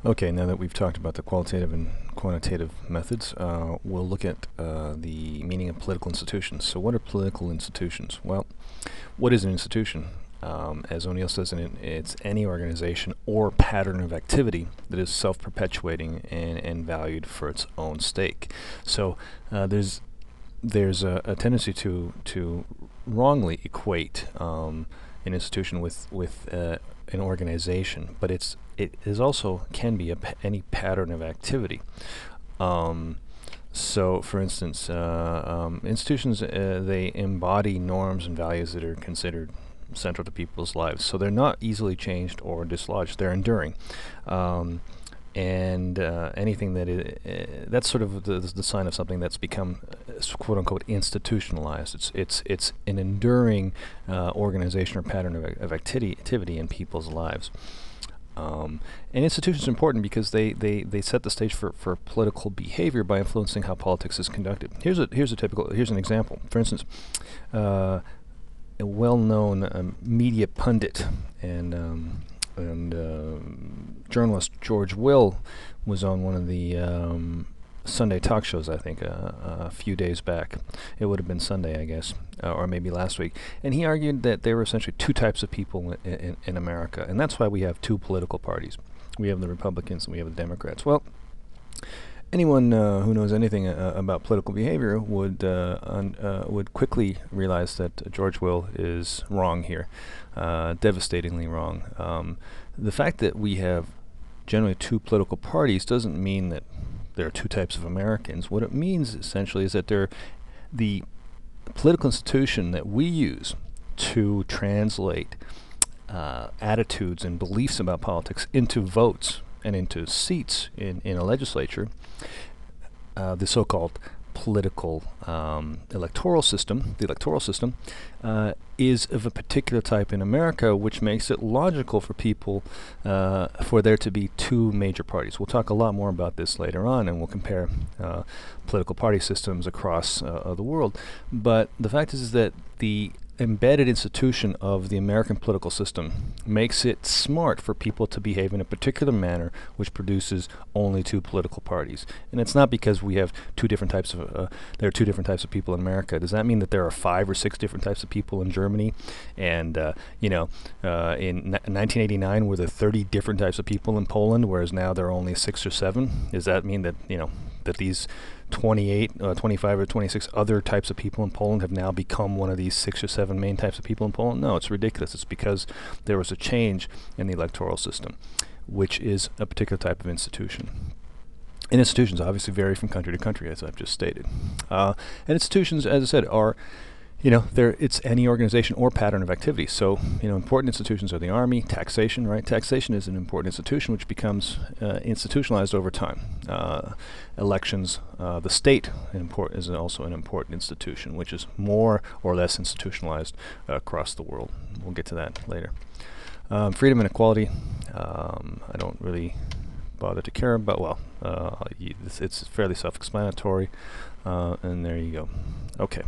Okay, now that we've talked about the qualitative and quantitative methods, we'll look at the meaning of political institutions. So what are political institutions? Well, what is an institution? As O'Neill says in it, it's any organization or pattern of activity that is self-perpetuating and valued for its own stake. So there's a tendency to wrongly equate an institution with an organization, but it is also can be any pattern of activity. Um, so, for instance, institutions they embody norms and values that are considered central to people's lives. So they're not easily changed or dislodged. They're enduring. Um, and anything that that's sort of the sign of something that's become quote unquote institutionalized. It's an enduring organization or pattern of activity in people's lives. And institutions are important because they set the stage for political behavior by influencing how politics is conducted. Here's an example. For instance, a well-known media pundit and journalist George Will was on one of the Sunday talk shows, I think, a few days back. It would have been Sunday, I guess, or maybe last week. And he argued that there were essentially two types of people in America, and that's why we have two political parties. We have the Republicans and we have the Democrats. Well, anyone who knows anything about political behavior would quickly realize that George Will is wrong here, devastatingly wrong. The fact that we have generally two political parties doesn't mean that there are two types of Americans. What it means essentially is that the political institution that we use to translate attitudes and beliefs about politics into votes and into seats in a legislature, the so-called political electoral system, is of a particular type in America, which makes it logical for people for there to be two major parties. We'll talk a lot more about this later on, and we'll compare political party systems across the world. But the fact is that the embedded institution of the American political system makes it smart for people to behave in a particular manner which produces only two political parties. And it's not because we have two different types of there are two different types of people in America. Does that mean that there are 5 or 6 different types of people in Germany? And in 1989 were there 30 different types of people in Poland, whereas now there are only 6 or 7? Does that mean that that these 25 or 26 other types of people in Poland have now become one of these 6 or 7 main types of people in Poland? No, it's ridiculous. It's because there was a change in the electoral system, which is a particular type of institution. And institutions obviously vary from country to country, as I've just stated. And institutions, as I said, are it's any organization or pattern of activity. So, important institutions are the army, taxation, right? Taxation is an important institution which becomes institutionalized over time. Elections, the state is also an important institution, which is more or less institutionalized across the world. We'll get to that later. Freedom and equality, I don't really bother to care about. Well, it's fairly self-explanatory, and there you go. Okay.